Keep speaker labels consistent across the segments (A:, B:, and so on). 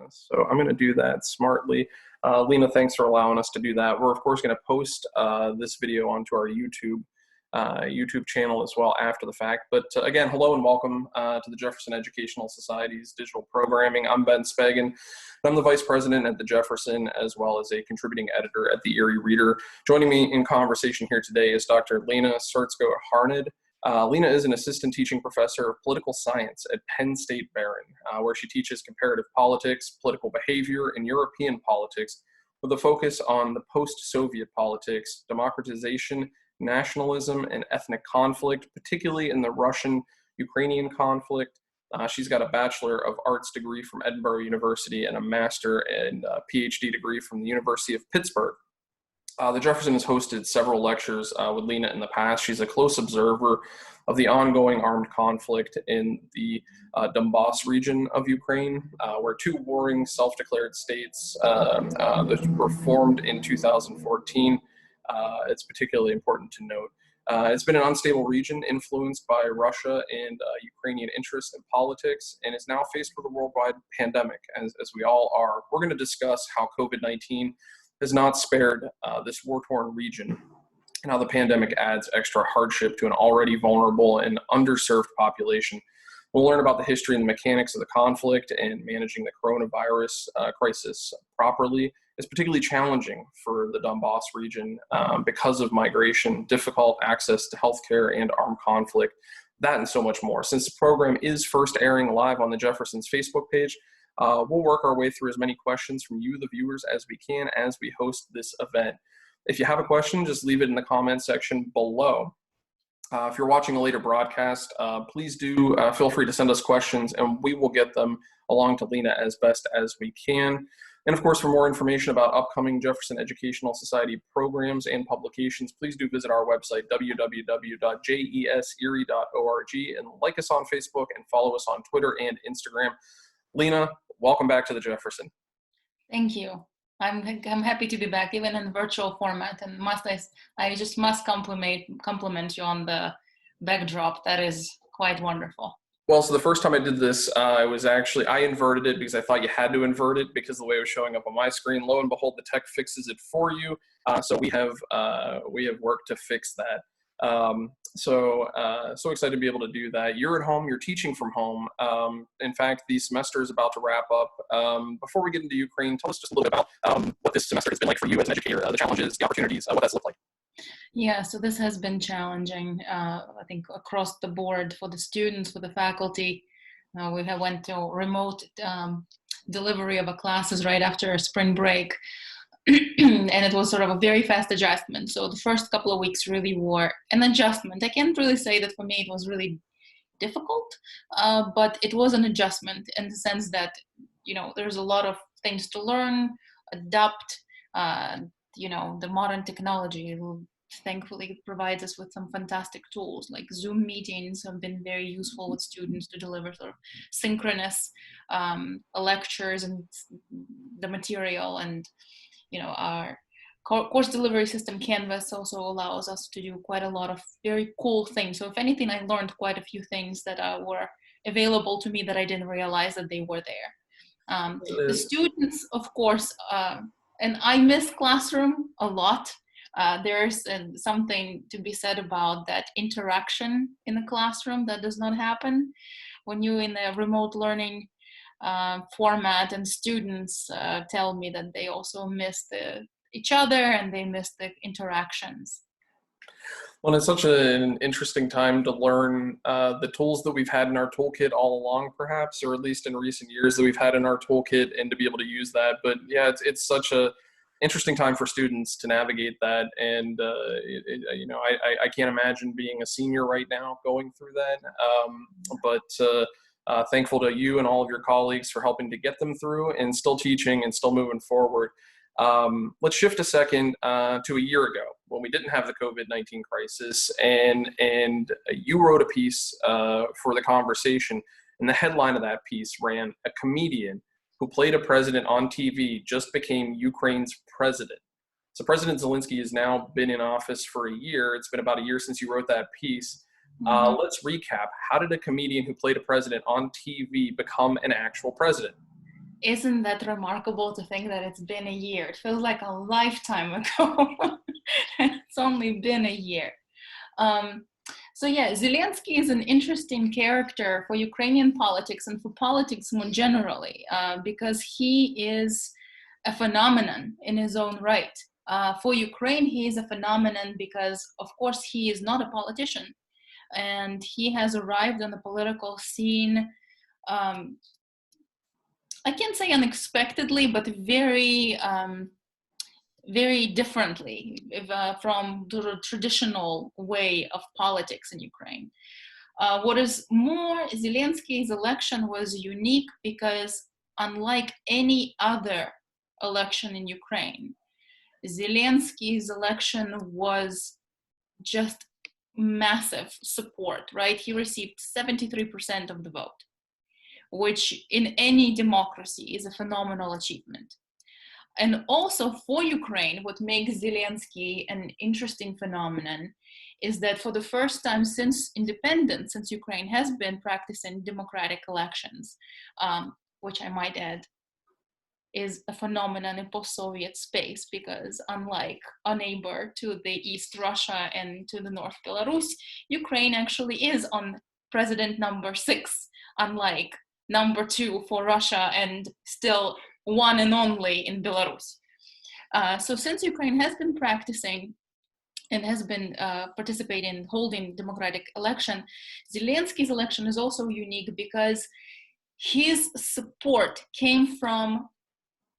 A: So I'm going to do that smartly. Lena, thanks for allowing us to do that. We're, of course, going to post this video onto our YouTube channel as well after the fact. But again, hello and welcome to the Jefferson Educational Society's digital programming. I'm Ben Spagan. I'm the Vice President at the Jefferson, as well as a contributing editor at the Erie Reader. Joining me in conversation here today is Dr. Lena Surtzko-Harned. Lena is an assistant teaching professor of political science at Penn State Barron, where she teaches comparative politics, political behavior, and European politics with a focus on the post-Soviet politics, democratization, nationalism, and ethnic conflict, particularly in the Russian-Ukrainian conflict. She's got a Bachelor of Arts degree from Edinburgh University and a Master and PhD degree from the University of Pittsburgh. The Jefferson has hosted several lectures with Lena in the past. She's a close observer of the ongoing armed conflict in the Donbas region of Ukraine, where two warring self-declared states that were formed in 2014. It's particularly important to note. It's been an unstable region influenced by Russia and Ukrainian interests in politics, and is now faced with a worldwide pandemic, as we all are. We're going to discuss how COVID-19 has not spared this war-torn region, and how the pandemic adds extra hardship to an already vulnerable and underserved population. We'll learn about the history and the mechanics of the conflict, and managing the coronavirus crisis properly is particularly challenging for the Donbas region because of migration, difficult access to healthcare, and armed conflict, that and so much more. Since the program is first airing live on the Jefferson's Facebook page, we'll work our way through as many questions from you, the viewers, as we can as we host this event. If you have a question, just leave it in the comment section below. If you're watching a later broadcast, please do feel free to send us questions, and we will get them along to Lena as best as we can. And of course, for more information about upcoming Jefferson Educational Society programs and publications, please do visit our website, www.jeserie.org, and like us on Facebook and follow us on Twitter and Instagram. Lena, welcome back to the Jefferson.
B: Thank you. I'm happy to be back, even in virtual format, and I just must compliment you on the backdrop. That is quite wonderful.
A: Well, so the first time I did this, I inverted it because I thought you had to invert it because the way it was showing up on my screen. Lo and behold, the tech fixes it for you. So we have worked to fix that. So excited to be able to do that. You're at home, you're teaching from home. In fact, the semester is about to wrap up. Before we get into Ukraine, tell us just a little bit about what this semester has been like for you as an educator, the challenges, the opportunities, what that's looked like.
B: Yeah, so this has been challenging, I think, across the board for the students, for the faculty. We have went to remote delivery of our classes right after spring break. And it was sort of a very fast adjustment. So the first couple of weeks really were an adjustment. I can't really say that for me it was really difficult, but it was an adjustment in the sense that, there's a lot of things to learn, adapt. The modern technology thankfully provides us with some fantastic tools, like Zoom meetings have been very useful with students to deliver sort of synchronous lectures and the material. And our course delivery system, Canvas, also allows us to do quite a lot of very cool things. So if anything, I learned quite a few things that were available to me that I didn't realize that they were there. The students, of course, and I miss classroom a lot. There's something to be said about that interaction in the classroom that does not happen when you're in a remote learning format, and students tell me that they also miss each other and they miss the interactions.
A: Well, it's such an interesting time to learn the tools that we've had in our toolkit all along, perhaps, or at least in recent years that we've had in our toolkit, and to be able to use that. But yeah, it's such a interesting time for students to navigate that. And, I can't imagine being a senior right now going through that. But thankful to you and all of your colleagues for helping to get them through and still teaching and still moving forward. Let's shift a second to a year ago when we didn't have the COVID-19 crisis, and you wrote a piece for The Conversation, and the headline of that piece ran, "A comedian who played a president on TV just became Ukraine's president." So President Elinsky has now been in office for a year. It's been about a year since you wrote that piece. Let's recap. How did a comedian who played a president on TV become an actual president?
B: Isn't that remarkable to think that it's been a year? It feels like a lifetime ago. And it's only been a year. So yeah, Zelensky is an interesting character for Ukrainian politics and for politics more generally, because he is a phenomenon in his own right. For Ukraine, he is a phenomenon because, of course, he is not a politician, and he has arrived on the political scene, um, I can't say unexpectedly, but very differently from the traditional way of politics in Ukraine. What is more, Zelensky's election was unique because, unlike any other election in Ukraine, Zelensky's election was just massive support, right? He received 73% of the vote, which in any democracy is a phenomenal achievement. And also for Ukraine, what makes Zelensky an interesting phenomenon is that for the first time since independence, since Ukraine has been practicing democratic elections, which I might add is a phenomenon in post-Soviet space, because unlike a neighbor to the east, Russia, and to the north, Belarus, Ukraine actually is on president number 6, unlike number 2 for Russia and still one and only in Belarus. So since Ukraine has been practicing and has been participating in holding democratic election, Zelensky's election is also unique because his support came from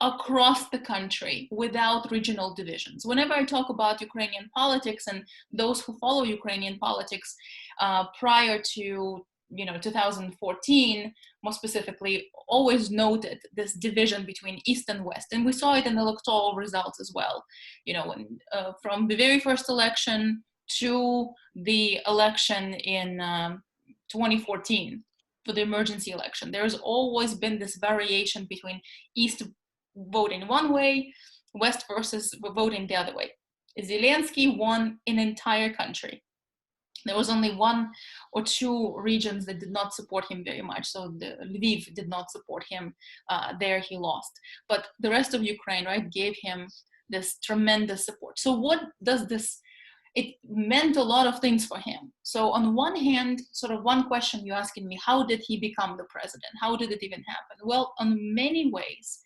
B: across the country without regional divisions. Whenever I talk about Ukrainian politics, and those who follow Ukrainian politics prior to 2014, more specifically, always noted this division between East and West. And we saw it in the electoral results as well. From the very first election to the election in 2014, for the emergency election, there's always been this variation between East voting one way, West versus voting the other way. Zelensky won an entire country. There was only 1 or 2 regions that did not support him very much. So the Lviv did not support him. There he lost. But the rest of Ukraine, right, gave him this tremendous support. So what does this, it meant a lot of things for him. So on one hand, sort of one question you're asking me, how did he become the president? How did it even happen? Well, in many ways,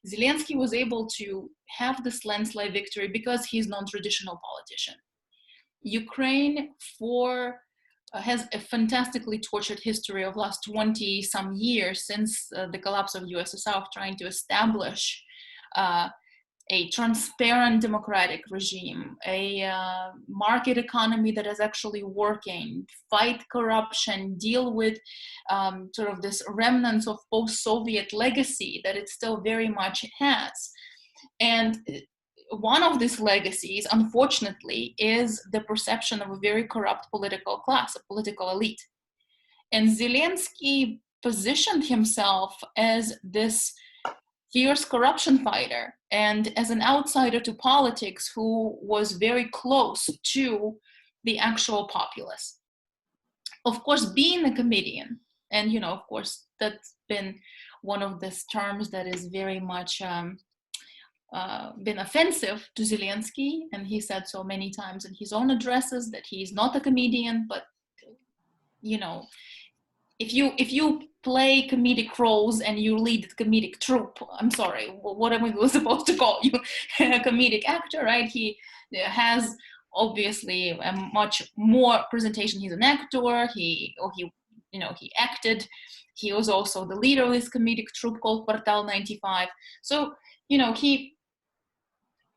B: Zelensky was able to have this landslide victory because he's non-traditional politician. Ukraine has a fantastically tortured history of last 20 some years since the collapse of USSR, of trying to establish a transparent democratic regime, a market economy that is actually working, fight corruption, deal with sort of this remnants of post-Soviet legacy that it still very much has. And one of these legacies, unfortunately, is the perception of a very corrupt political class, a political elite. And Zelensky positioned himself as this fierce corruption fighter and as an outsider to politics who was very close to the actual populace. Of course, being a comedian, and of course, that's been one of these terms that is very much been offensive to Zelensky, and he said so many times in his own addresses that he is not a comedian, but if you play comedic roles and you lead the comedic troupe, I'm sorry, what am I supposed to call you? A comedic actor, right? He has obviously a much more presentation. He's an actor. He acted. He was also the leader of this comedic troupe called Portal 95. So he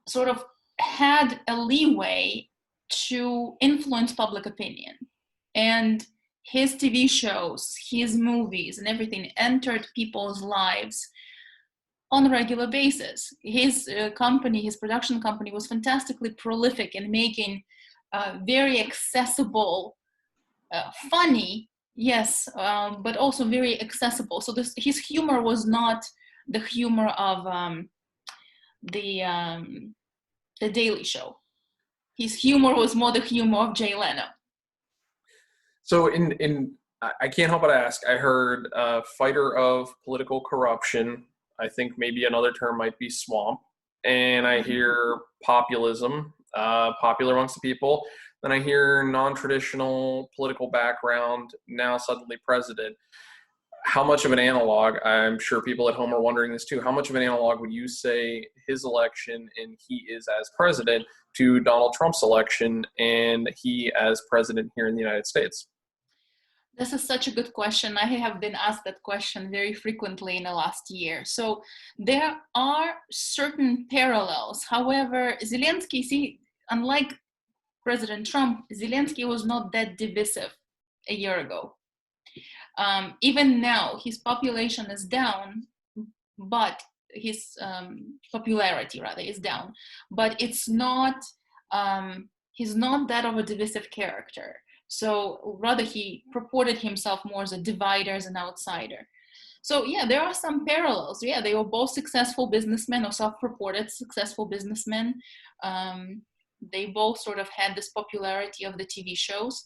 B: sort of had a leeway to influence public opinion, and his TV shows, his movies, and everything entered people's lives on a regular basis. His company, his production company, was fantastically prolific in making very accessible, funny, yes, but also very accessible. So his humor was not the humor of the Daily Show. His humor was more the humor of Jay Leno.
A: So I can't help but ask, I heard fighter of political corruption, I think maybe another term might be swamp. And I hear populism, popular amongst the people. Then I hear non-traditional political background, now suddenly president. How much of an analog, I'm sure people at home are wondering this too, how much of an analog would you say his election and he is as president to Donald Trump's election and he as president here in the United States?
B: This is such a good question. I have been asked that question very frequently in the last year. So there are certain parallels. However, Zelensky, see, unlike President Trump, Zelensky was not that divisive a year ago. Even now, his population is down, but his popularity rather is down. But it's not, he's not that of a divisive character. So rather he purported himself more as a divider, as an outsider. So yeah, there are some parallels. Yeah, they were both successful businessmen or self-reported successful businessmen. They both sort of had this popularity of the TV shows.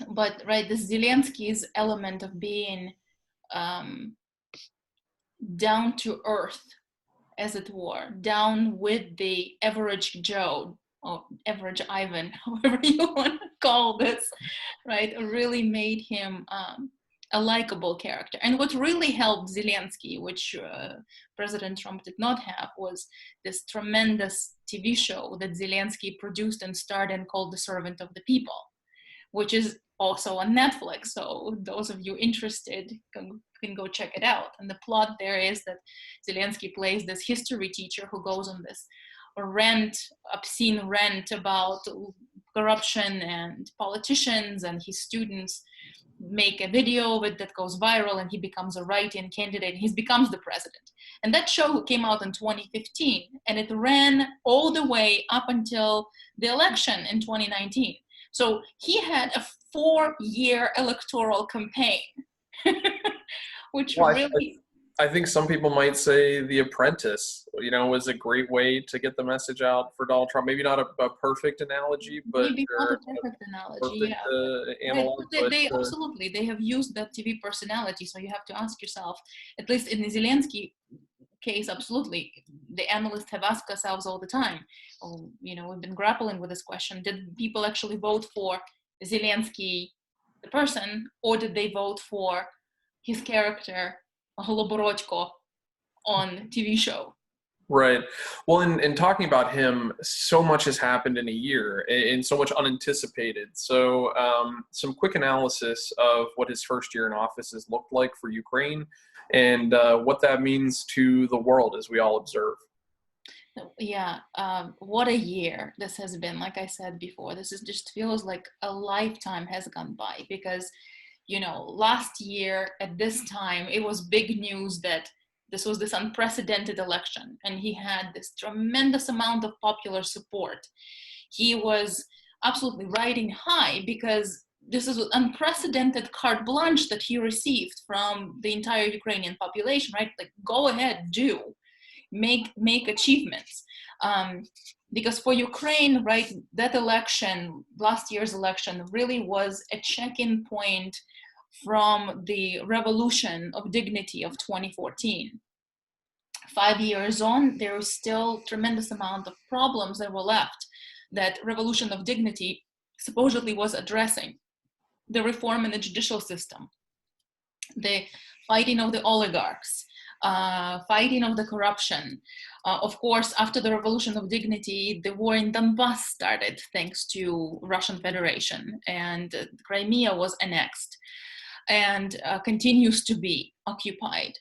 B: But right, this Zelensky's element of being down to earth, as it were, down with the average Joe, or average Ivan, however you want to call this, right, really made him a likable character. And what really helped Zelensky, which President Trump did not have, was this tremendous TV show that Zelensky produced and starred in called The Servant of the People, which is also on Netflix. So those of you interested can go check it out. And the plot there is that Zelensky plays this history teacher who goes on this obscene rant about corruption and politicians, and his students make a video of it that goes viral, and he becomes a write-in candidate, and he becomes the president. And that show came out in 2015, and it ran all the way up until the election in 2019. So he had a 4-year electoral campaign, which really...
A: I think some people might say The Apprentice, was a great way to get the message out for Donald Trump. Maybe not a perfect analogy, but
B: maybe not a perfect analogy.
A: Analog,
B: they absolutely, they have used that TV personality. So you have to ask yourself, at least in the Zelensky case, absolutely, the analysts have asked ourselves all the time. We've been grappling with this question: did people actually vote for Zelensky, the person, or did they vote for his character, Holoborodko, on TV show?
A: Right. Well, in talking about him, so much has happened in a year and so much unanticipated. So some quick analysis of what his first year in office has looked like for Ukraine and what that means to the world as we all observe.
B: Yeah, what a year this has been. Like I said before, this is just feels like a lifetime has gone by, because last year at this time, it was big news that this was this unprecedented election, and he had this tremendous amount of popular support. He was absolutely riding high because this is an unprecedented carte blanche that he received from the entire Ukrainian population, right? Like, go ahead, make achievements. Because for Ukraine, right, that election, last year's election, really was a check-in point from the revolution of dignity of 2014. 5 years on, there is still tremendous amount of problems that were left that revolution of dignity supposedly was addressing. The reform in the judicial system, the fighting of the oligarchs, fighting of the corruption. Of course, after the Revolution of Dignity, the war in Donbas started thanks to Russian Federation, and Crimea was annexed and continues to be occupied.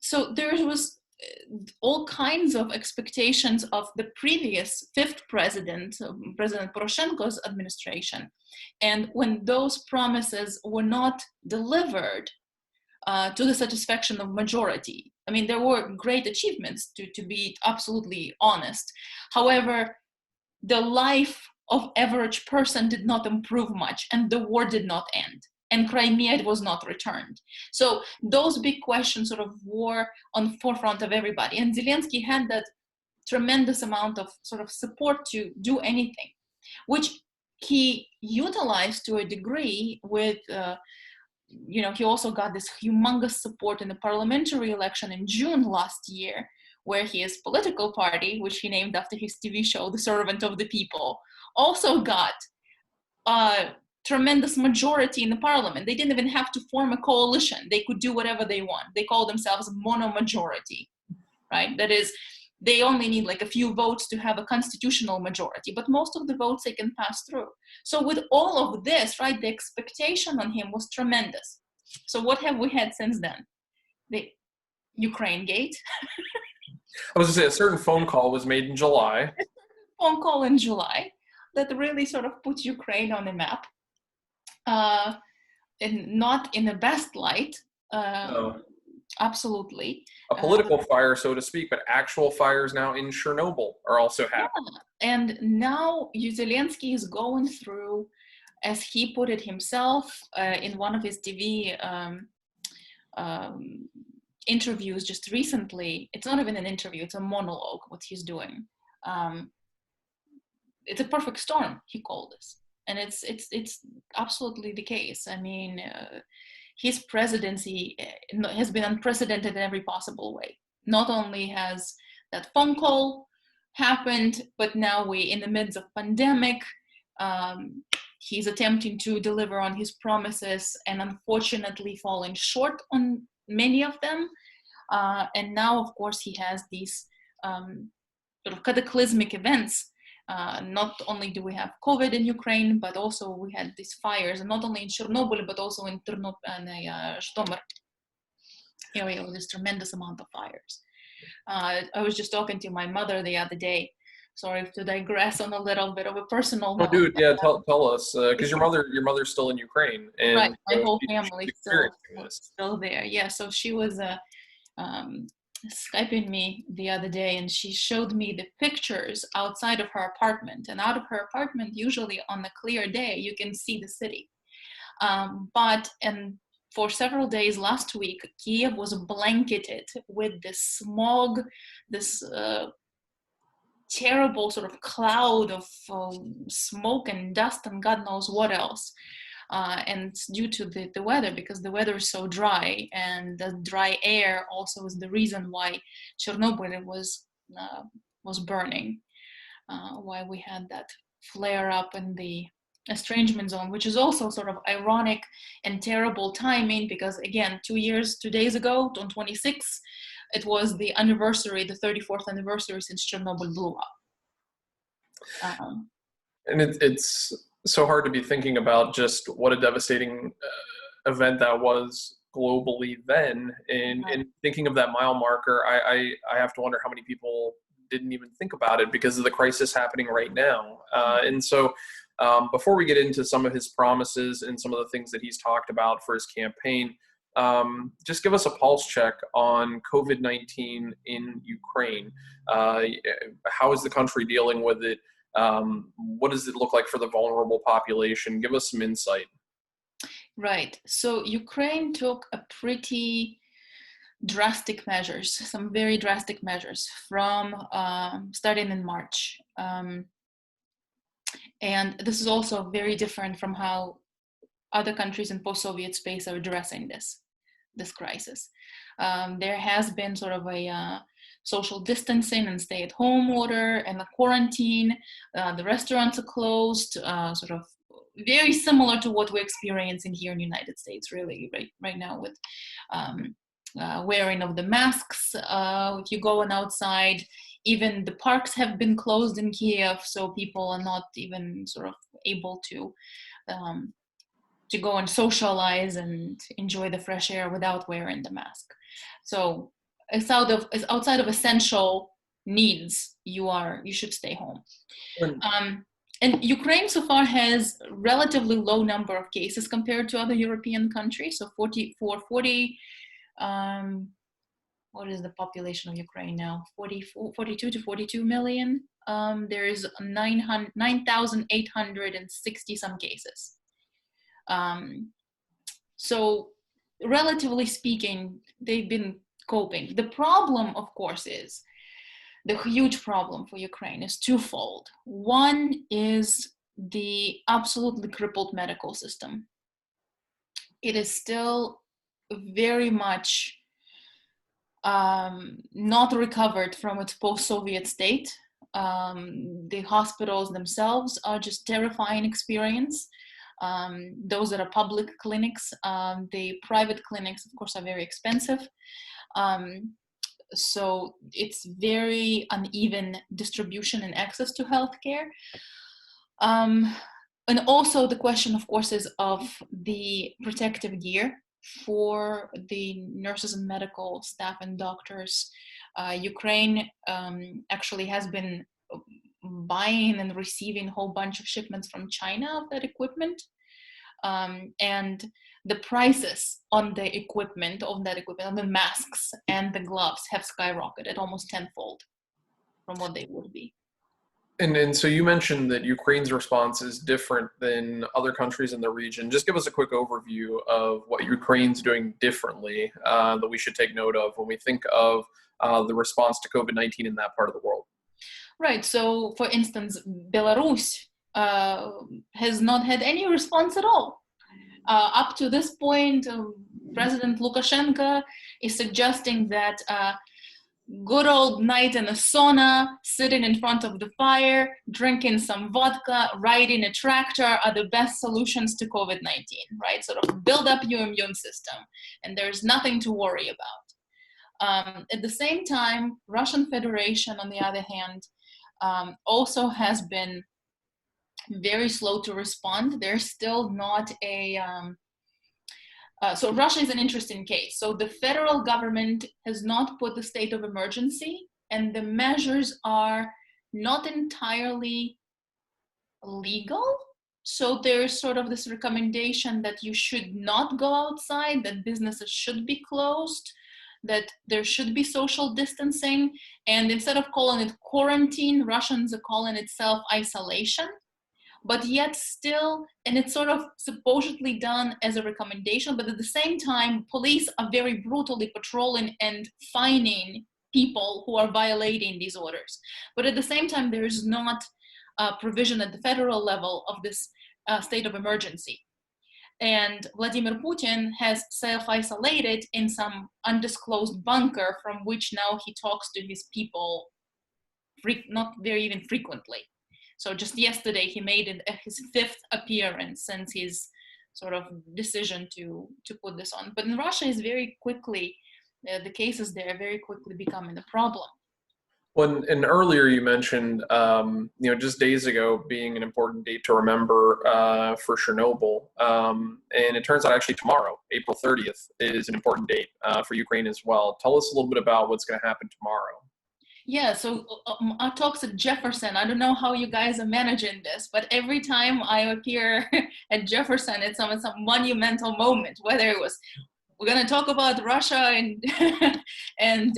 B: So there was all kinds of expectations of the previous fifth president, President Poroshenko's administration. And when those promises were not delivered to the satisfaction of majority, I mean, there were great achievements, to be absolutely honest. However, the life of average person did not improve much, and the war did not end, and Crimea was not returned. So those big questions sort of were on the forefront of everybody. And Zelensky had that tremendous amount of sort of support to do anything, which he utilized to a degree with he also got this humongous support in the parliamentary election in June last year, where his political party, which he named after his TV show, The Servant of the People, also got a tremendous majority in the parliament. They didn't even have to form a coalition. They could do whatever they want. They call themselves mono-majority, right? That is, they only need like a few votes to have a constitutional majority, but most of the votes they can pass through. So with all of this, right, the expectation on him was tremendous. So what have we had since then? The Ukraine gate.
A: I was going to say a certain phone call was made in July.
B: Phone call in July that really sort of put Ukraine on the map, and not in the best light.
A: No.
B: Absolutely.
A: A political fire, so to speak, but actual fires now in Chernobyl are also happening.
B: Yeah. And now Elinsky is going through, as he put it himself in one of his TV interviews just recently. It's not even an interview, it's a monologue, what he's doing. It's a perfect storm, he called this. And it's absolutely the case. I mean, his presidency has been unprecedented in every possible way. Not only has that phone call happened, but now we're in the midst of pandemic. He's attempting to deliver on his promises and unfortunately falling short on many of them. And now, of course, he has these sort of cataclysmic events. Not only do we have COVID in Ukraine, but also we had these fires, and not only in Chernobyl, but also in Zhytomyr area with this tremendous amount of fires. I was just talking to my mother the other day. Sorry to digress on a little bit of a personal note.
A: Oh, dude, yeah, tell us, because your mother's still in Ukraine, and
B: right, my whole family
A: is
B: still there. Yeah, so she was Skyping me the other day, and she showed me the pictures outside of her apartment. And out of her apartment, usually on a clear day, you can see the city. But for several days last week, Kiev was blanketed with this smog, this terrible sort of cloud of smoke and dust and God knows what else. And it's due to the weather, because the weather is so dry, and the dry air also is the reason why Chernobyl was burning, why we had that flare up in the estrangement zone, which is also sort of ironic and terrible timing, because again, 2 days ago, on 26, it was the 34th anniversary since Chernobyl blew up.
A: And it's so hard to be thinking about just what a devastating event that was globally then, and thinking of that mile marker. I have to wonder how many people didn't even think about it because of the crisis happening right now. And so before we get into some of his promises and some of the things that he's talked about for his campaign, just give us a pulse check on COVID-19 in Ukraine. How is the country dealing with it? What does it look like for the vulnerable population? Give us some insight.
B: Right. So Ukraine took a pretty drastic measures, some very drastic measures from starting in March. And this is also very different from how other countries in post-Soviet space are addressing this crisis. There has been sort of a social distancing and stay-at-home order and a quarantine. The restaurants are closed, sort of very similar to what we're experiencing here in the United States, really, right now, with wearing of the masks. If you're going outside, even the parks have been closed in Kiev, so people are not even sort of able to go and socialize and enjoy the fresh air without wearing the mask. So outside of essential needs, you should stay home. And Ukraine so far has relatively low number of cases compared to other European countries. So 40, what is the population of Ukraine now? 42 to 42 million. There is 9,860 some cases. So relatively speaking, they've been coping. The problem, of course, is the huge problem for Ukraine is twofold. One is the absolutely crippled medical system. it is still very much not recovered from its post-Soviet state. The hospitals themselves are just terrifying experience. Those that are public clinics, the private clinics, of course, are very expensive. So it's very uneven distribution and access to healthcare. And also the question, of course, is of the protective gear for the nurses and medical staff and doctors. Ukraine actually has been buying and receiving a whole bunch of shipments from China of that equipment. And the prices on the equipment, on the masks and the gloves have skyrocketed almost tenfold from what they would be.
A: And so you mentioned that Ukraine's response is different than other countries in the region. Just give us a quick overview of what Ukraine's doing differently that we should take note of when we think of the response to COVID-19 in that part of the world.
B: Right. So, for instance, Belarus has not had any response at all. Up to this point, President Lukashenko is suggesting that good old night in a sauna, sitting in front of the fire, drinking some vodka, riding a tractor are the best solutions to COVID-19, right? Sort of build up your immune system, and there's nothing to worry about. At the same time, Russian Federation, on the other hand, also has been very slow to respond. There's still not a so Russia is an interesting case. So the federal government has not put the state of emergency, and the measures are not entirely legal. So there's sort of this recommendation that you should not go outside, that businesses should be closed, that there should be social distancing. And instead of calling it quarantine, Russians are calling itself isolation. But yet still, and it's sort of supposedly done as a recommendation, but at the same time, police are very brutally patrolling and fining people who are violating these orders. But at the same time, there is not a provision at the federal level of this state of emergency. And Vladimir Putin has self-isolated in some undisclosed bunker from which now he talks to his people not very even frequently. So just yesterday, he made it his 5th appearance since his sort of decision to put this on. But in Russia, is very quickly, the cases there are very quickly becoming a problem.
A: Well, and earlier you mentioned, just days ago being an important date to remember for Chernobyl. And it turns out actually tomorrow, April 30th, is an important date for Ukraine as well. Tell us a little bit about what's going to happen tomorrow.
B: Yeah, so our talks at Jefferson, I don't know how you guys are managing this, but every time I appear at Jefferson, it's some monumental moment, whether it was, we're going to talk about Russia and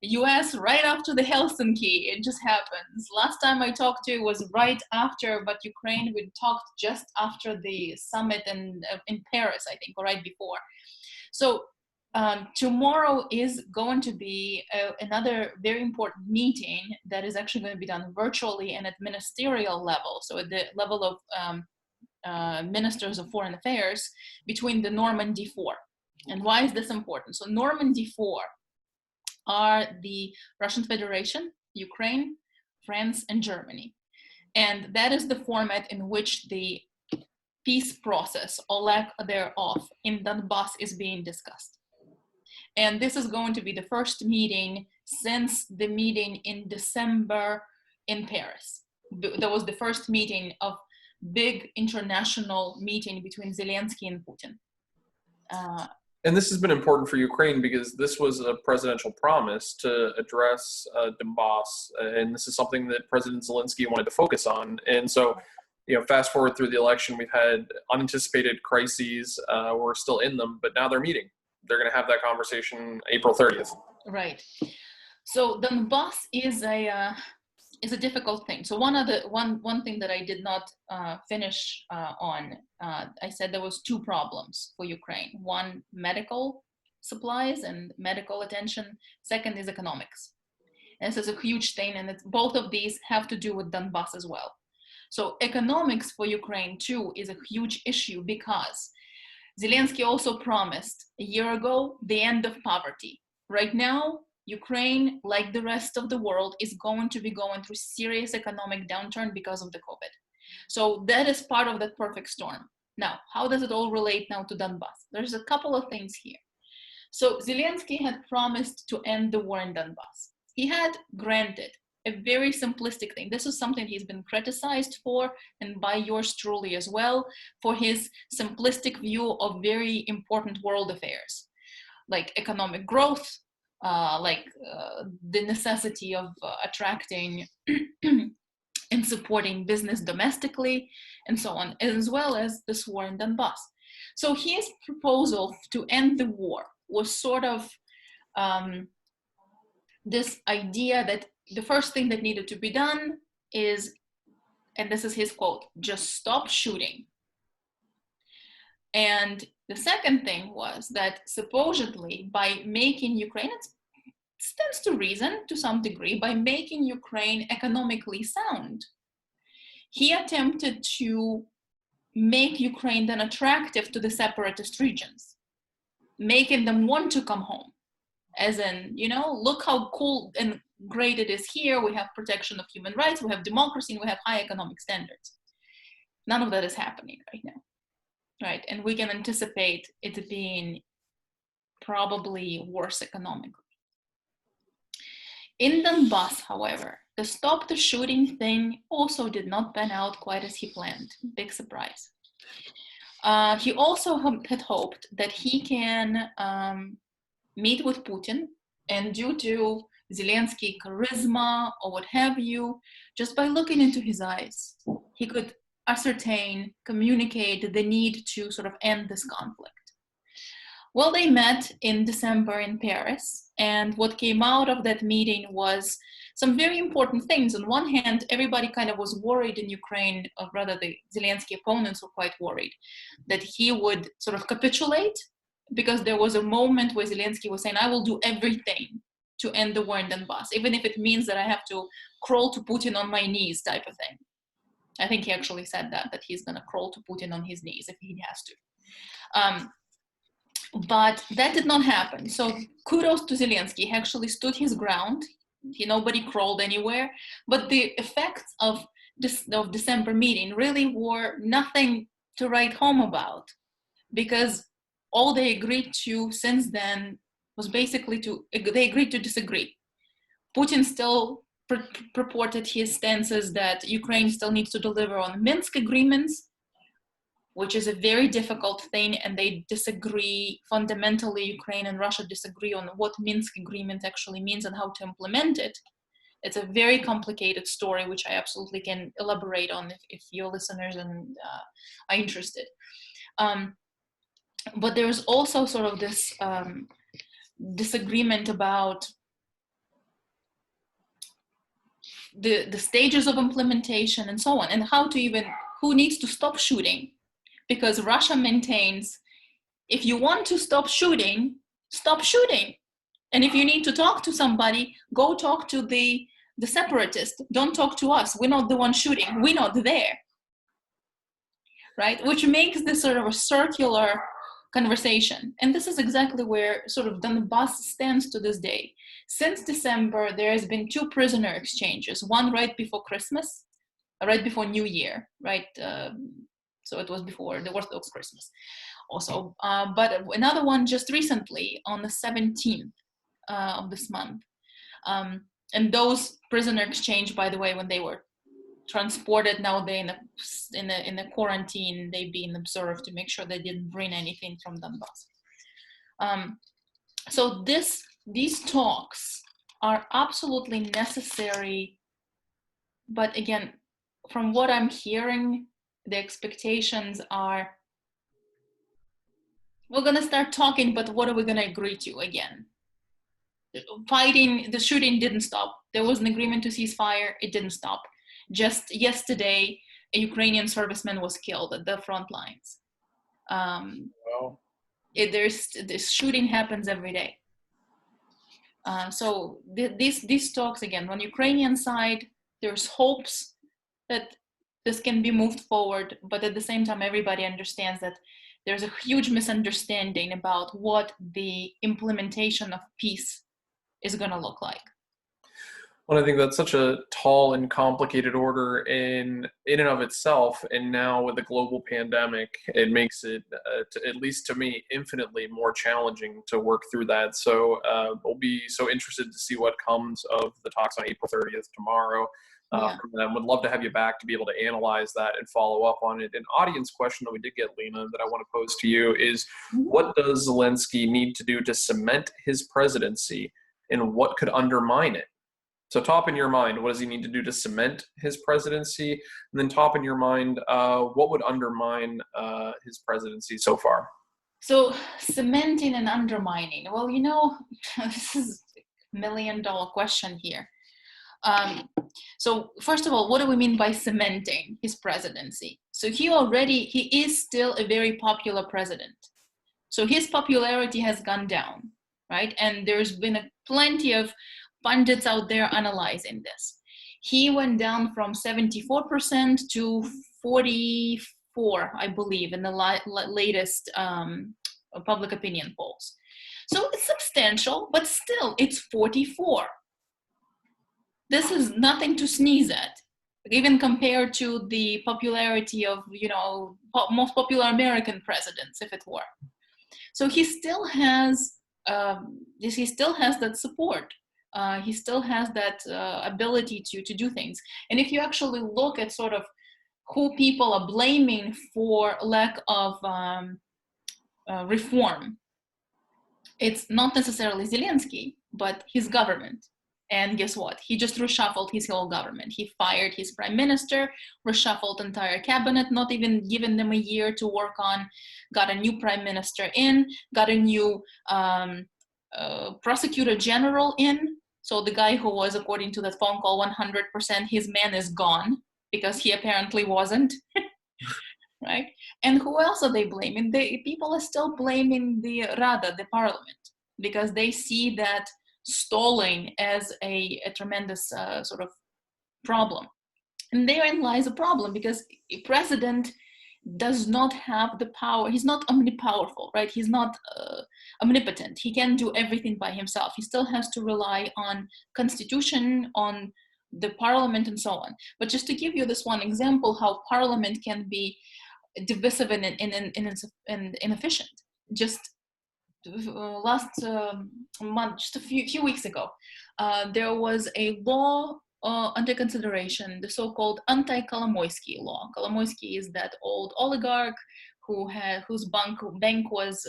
B: US right after the Helsinki, it just happens. Last time I talked to was right after, but Ukraine, we talked just after the summit in Paris, I think, or right before. So tomorrow is going to be another very important meeting that is actually going to be done virtually and at ministerial level, so at the level of ministers of foreign affairs between the Normandy Four. And why is this important? So Normandy Four are the Russian Federation, Ukraine, France, and Germany. And that is the format in which the peace process, or lack thereof, in Donbas is being discussed. And this is going to be the first meeting since the meeting in December in Paris. That was the first meeting of big international meeting between Elinsky and Putin.
A: And this has been important for Ukraine because this was a presidential promise to address Donbas, and this is something that President Elinsky wanted to focus on. And so, fast forward through the election, we've had unanticipated crises. We're still in them, but now they're meeting. They're going to have that conversation April 30th.
B: Right. So Donbas is a difficult thing. So one thing that I did not finish on, I said there was 2 problems for Ukraine. One, medical supplies and medical attention. Second is economics. And this is a huge thing, and both of these have to do with Donbas as well. So economics for Ukraine too is a huge issue because Zelensky also promised a year ago the end of poverty. Right now, Ukraine, like the rest of the world, is going to be going through serious economic downturn because of the COVID. So that is part of that perfect storm. Now, how does it all relate now to Donbas? There's a couple of things here. So Zelensky had promised to end the war in Donbas. He had granted a very simplistic thing. This is something he's been criticized for, and by yours truly as well, for his simplistic view of very important world affairs, like economic growth, the necessity of attracting and supporting business domestically, and so on, as well as this war in Donbas. So his proposal to end the war was sort of this idea that the first thing that needed to be done is, and this is his quote, just stop shooting. And the second thing was that supposedly by making Ukraine, it stands to reason to some degree, by making Ukraine economically sound, he attempted to make Ukraine then attractive to the separatist regions, making them want to come home. As in, look how cool and great it is here. We have protection of human rights, we have democracy, and we have high economic standards. None of that is happening right now, right? And we can anticipate it being probably worse economically. In Donbas, however, the stop the shooting thing also did not pan out quite as he planned. Big surprise. He also had hoped that he can meet with Putin, and due to Zelensky charisma or what have you, just by looking into his eyes, he could ascertain, communicate the need to sort of end this conflict. Well, they met in December in Paris, and what came out of that meeting was some very important things. On one hand, everybody kind of was worried in Ukraine, or rather the Zelensky opponents were quite worried, that he would sort of capitulate, because there was a moment where Zelensky was saying, I will do everything to end the war in Donbas, even if it means that I have to crawl to Putin on my knees type of thing. I think he actually said that he's going to crawl to Putin on his knees if he has to. But that did not happen. So kudos to Zelensky. He actually stood his ground. Nobody crawled anywhere. But the effects of December meeting really were nothing to write home about, because all they agreed to since then was basically they agreed to disagree. Putin still purported his stances that Ukraine still needs to deliver on Minsk agreements, which is a very difficult thing, and they disagree fundamentally. Ukraine and Russia disagree on what Minsk agreement actually means and how to implement it. It's a very complicated story, which I absolutely can elaborate on if your listeners are interested. But there's also sort of this disagreement about the stages of implementation and so on, and who needs to stop shooting. Because Russia maintains, if you want to stop shooting, stop shooting. And if you need to talk to somebody, go talk to the separatist. Don't talk to us. We're not the one shooting. We're not there. Right? Which makes this sort of a circular conversation. And this is exactly where sort of Donbas stands to this day. Since December, there has been 2 prisoner exchanges. One right before Christmas, right before New Year, right? So it was before the Orthodox Christmas also. But another one just recently on the 17th of this month. And those prisoner exchange, by the way, when they were transported, now they're in a quarantine, they've been observed to make sure they didn't bring anything from Donbas. So these talks are absolutely necessary. But again, from what I'm hearing, the expectations are, we're going to start talking, but what are we going to agree to again? Fighting, the shooting didn't stop. There was an agreement to cease fire. It didn't stop. Just yesterday, a Ukrainian serviceman was killed at the front lines. This shooting happens every day. So these talks, again, on Ukrainian side, there's hopes that this can be moved forward, but at the same time, everybody understands that there's a huge misunderstanding about what the implementation of peace is going to look like.
A: Well, I think that's such a tall and complicated order in and of itself, and now with the global pandemic, it makes it, at least to me, infinitely more challenging to work through that. So we'll be so interested to see what comes of the talks on April 30th tomorrow.
B: Yeah.
A: From them. Would love to have you back to be able to analyze that and follow up on it. An audience question that we did get, Lena, that I want to pose to you is, what does Elinsky need to do to cement his presidency, and what could undermine it? So top in your mind, what does he need to do to cement his presidency? And then top in your mind, what would undermine his presidency so far?
B: So cementing and undermining, well, this is a $1 million question here. So first of all, what do we mean by cementing his presidency? So he is still a very popular president. So his popularity has gone down, right? And there's been plenty of pundits out there analyzing this. He went down from 74% to 44, I believe, in the latest public opinion polls. So it's substantial, but still it's 44. This is nothing to sneeze at, even compared to the popularity of, most popular American presidents, if it were. So he still has that support. He still has that ability to do things. And if you actually look at sort of who people are blaming for lack of reform, it's not necessarily Zelensky, but his government. And guess what? He just reshuffled his whole government. He fired his prime minister, reshuffled entire cabinet, not even given them a year to work on, got a new prime minister in, got a new prosecutor general in. So the guy who was, according to that phone call, 100% his man is gone, because he apparently wasn't. Right? And who else are they blaming? People are still blaming the Rada, the parliament, because they see that stalling as a tremendous sort of problem. And therein lies a problem, because a president does not have the power. He's not omnipowerful, right? He's not omnipotent. He can't do everything by himself. He still has to rely on constitution, on the parliament, and so on. But just to give you this one example, how parliament can be divisive and inefficient. Just last month, just a few weeks ago, there was a law under consideration, the so-called anti-Kolomoisky law. Kolomoisky is that old oligarch whose bank was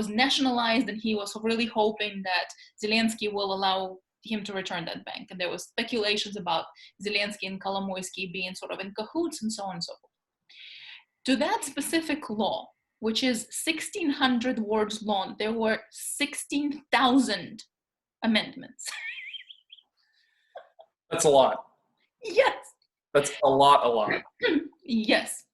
B: nationalized, and he was really hoping that Zelensky will allow him to return that bank. And there was speculations about Zelensky and Kolomoisky being sort of in cahoots, and so on and so forth. To that specific law, which is 1,600 words long, there were 16,000 amendments.
A: That's a lot.
B: Yes.
A: That's a lot.
B: Yes.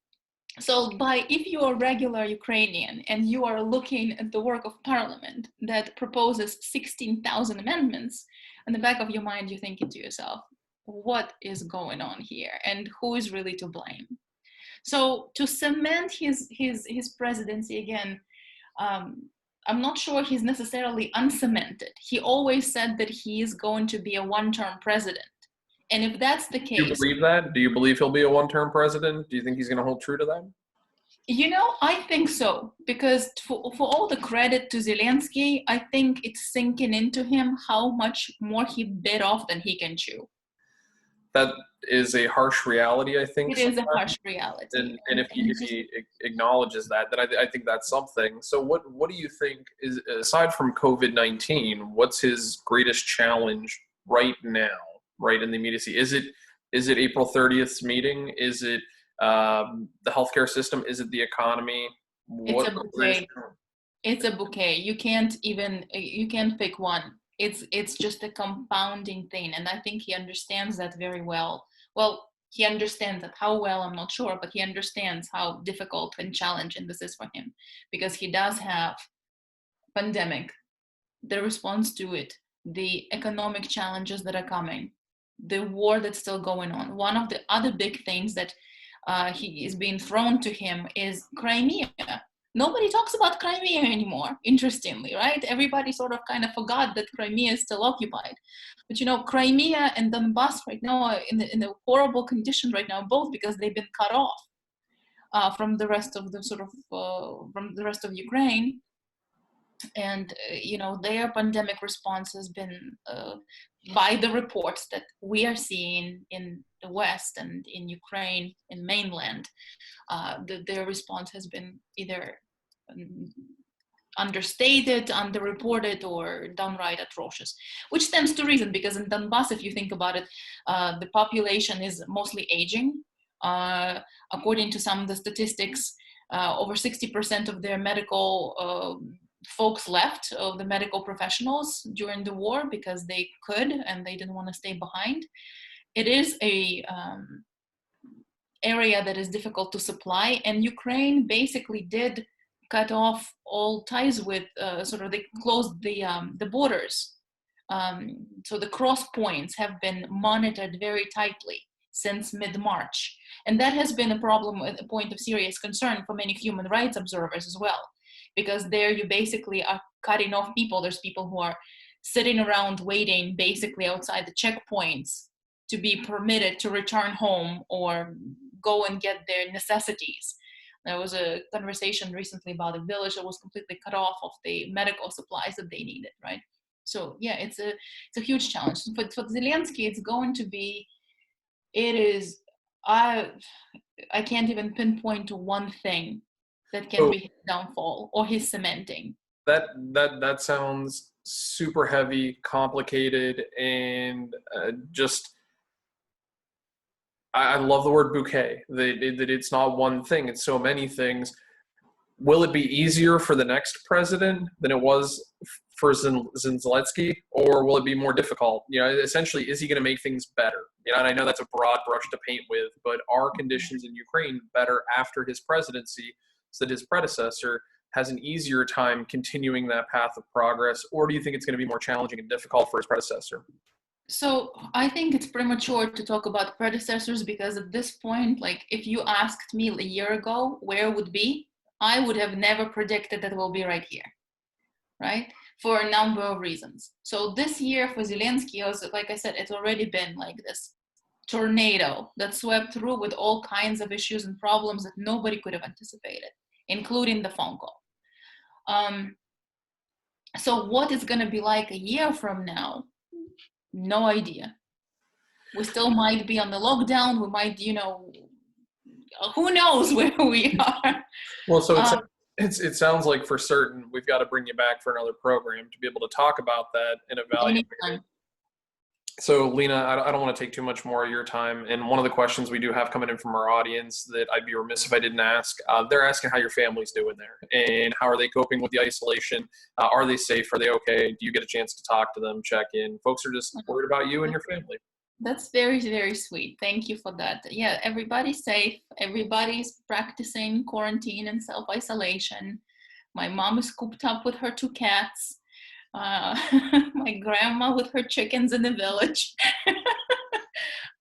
B: So if you are a regular Ukrainian and you are looking at the work of parliament that proposes 16,000 amendments, in the back of your mind, you're thinking to yourself, what is going on here? And who is really to blame? So to cement his presidency again, I'm not sure he's necessarily uncemented. He always said that he is going to be a one-term president. And if that's the case...
A: Do you believe that? Do you believe he'll be a one-term president? Do you think he's going to hold true to that?
B: I think so. Because for all the credit to Zelensky, I think it's sinking into him how much more he bit off than he can chew.
A: That is a harsh reality, I think.
B: It is a harsh reality.
A: And if he acknowledges that, then I think that's something. So what do you think is, aside from COVID-19, what's his greatest challenge right now, right in the immediacy? Is it April 30th's meeting? Is it the healthcare system? Is it the economy?
B: It's a bouquet. It's a bouquet. You can't pick one. It's just a compounding thing. And I think he understands that very well. Well, he understands that. How well, I'm not sure, but he understands how difficult and challenging this is for him, because he does have pandemic, the response to it, the economic challenges that are coming, the war that's still going on. One of the other big things that he is being thrown to him is Crimea. Nobody talks about Crimea anymore, interestingly, right? Everybody sort of kind of forgot that Crimea is still occupied. But, you know, Crimea and Donbas right now are in a horrible condition right now, both because they've been cut off from the rest of the from the rest of Ukraine. And, you know, their pandemic response has been, by the reports that we are seeing in the West and in Ukraine, in mainland, their response has been either understated, underreported, or downright atrocious, which stands to reason because in Donbas, if you think about it, the population is mostly aging. According to some of the statistics, over 60% of their medical folks left, of the medical professionals during the war because they could and they didn't want to stay behind. It is a area that is difficult to supply, and Ukraine basically did cut off all ties with they closed the borders. So the cross points have been monitored very tightly since mid-March, and that has been a problem, a point of serious concern for many human rights observers as well, because there you basically are cutting off people. There's people who are sitting around waiting basically outside the checkpoints to be permitted to return home or go and get their necessities. There was a conversation recently about a village that was completely cut off of the medical supplies that they needed, right? So yeah, it's a huge challenge. But for Zelensky, it's going to be, I can't even pinpoint to one thing that can be his downfall or his cementing.
A: That sounds super heavy, complicated, and just, I love the word bouquet, that it's not one thing, it's so many things. Will it be easier for the next president than it was for Zelensky, or will it be more difficult? You know, essentially, is he going to make things better? You know, and I know that's a broad brush to paint with, but are conditions in Ukraine better after his presidency so that his predecessor has an easier time continuing that path of progress, or do you think it's going to be more challenging and difficult for his predecessor?
B: So I think it's premature to talk about predecessors, because at this point, like if you asked me a year ago where it would be, I would have never predicted that we'll be right here, right? For a number of reasons. So this year for Zelensky, like I said, it's already been like this tornado that swept through with all kinds of issues and problems that nobody could have anticipated, including the phone call. So what it's going to be like a year from now, no idea. We still might be on the lockdown. We might, you know, who knows where we are.
A: Well, so it sounds like for certain we've got to bring you back for another program to be able to talk about that and evaluate it. So, Lena, I don't want to take too much more of your time. And one of the questions we do have coming in from our audience that I'd be remiss if I didn't ask, they're asking how your family's doing there and how are they coping with the isolation? Are they safe? Are they okay? Do you get a chance to talk to them, check in? Folks are just worried about you and your family.
B: That's very, very sweet. Thank you for that. Yeah, everybody's safe. Everybody's practicing quarantine and self-isolation. My mom is cooped up with her 2 cats. My grandma with her chickens in the village.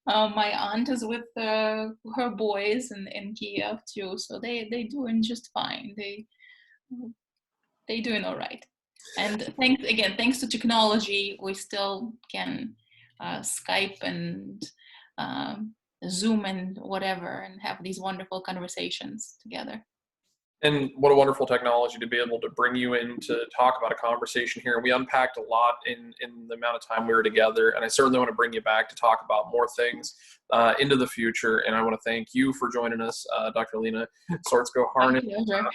B: My aunt is with her boys in Kiev too, so they doing just fine. They doing all right. And thanks to technology, we still can Skype and Zoom and whatever, and have these wonderful conversations together.
A: And what a wonderful technology to be able to bring you in to talk about a conversation here. And we unpacked a lot in the amount of time we were together. And I certainly want to bring you back to talk about more things into the future. And I want to thank you for joining us, Dr. Lena Sortsko-Harnett,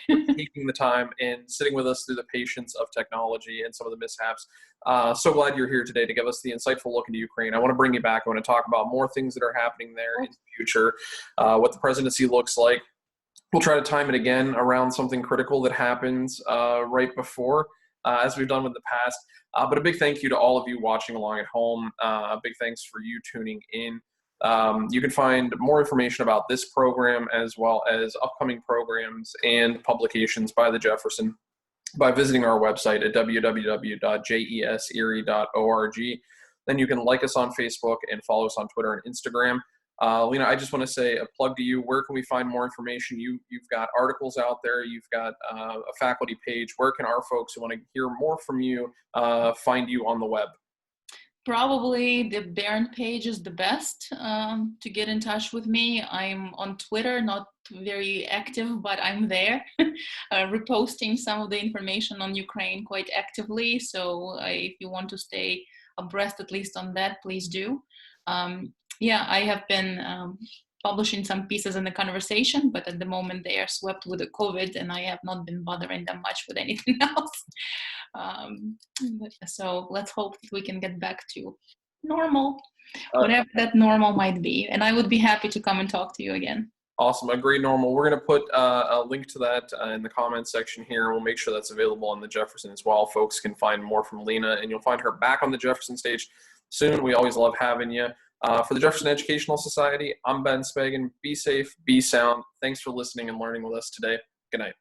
A: for taking the time and sitting with us through the patience of technology and some of the mishaps. So glad you're here today to give us the insightful look into Ukraine. I want to bring you back. I want to talk about more things that are happening there in the future, what the presidency looks like. We'll try to time it again around something critical that happens right before, as we've done with the past. But a big thank you to all of you watching along at home. A big thanks for you tuning in. You can find more information about this program as well as upcoming programs and publications by the Jefferson by visiting our website at www.jeserie.org. Then you can like us on Facebook and follow us on Twitter and Instagram. Lena, I just want to say a plug to you. Where can we find more information? You've got articles out there. You've got a faculty page. Where can our folks who want to hear more from you find you on the web?
B: Probably the Barron page is the best to get in touch with me. I'm on Twitter, not very active, but I'm there, reposting some of the information on Ukraine quite actively. So if you want to stay abreast, at least on that, please do. Yeah, I have been publishing some pieces in the conversation, but at the moment they are swept with the COVID, and I have not been bothering them much with anything else. So let's hope that we can get back to normal, whatever that normal might be. And I would be happy to come and talk to you again.
A: Awesome. Agree, Normal. We're going to put a link to that in the comments section here. We'll make sure that's available on the Jefferson as well. Folks can find more from Lena, and you'll find her back on the Jefferson stage soon. We always love having you. For the Jefferson Educational Society, I'm Ben Spagan. Be safe, be sound. Thanks for listening and learning with us today. Good night.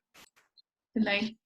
B: Good night.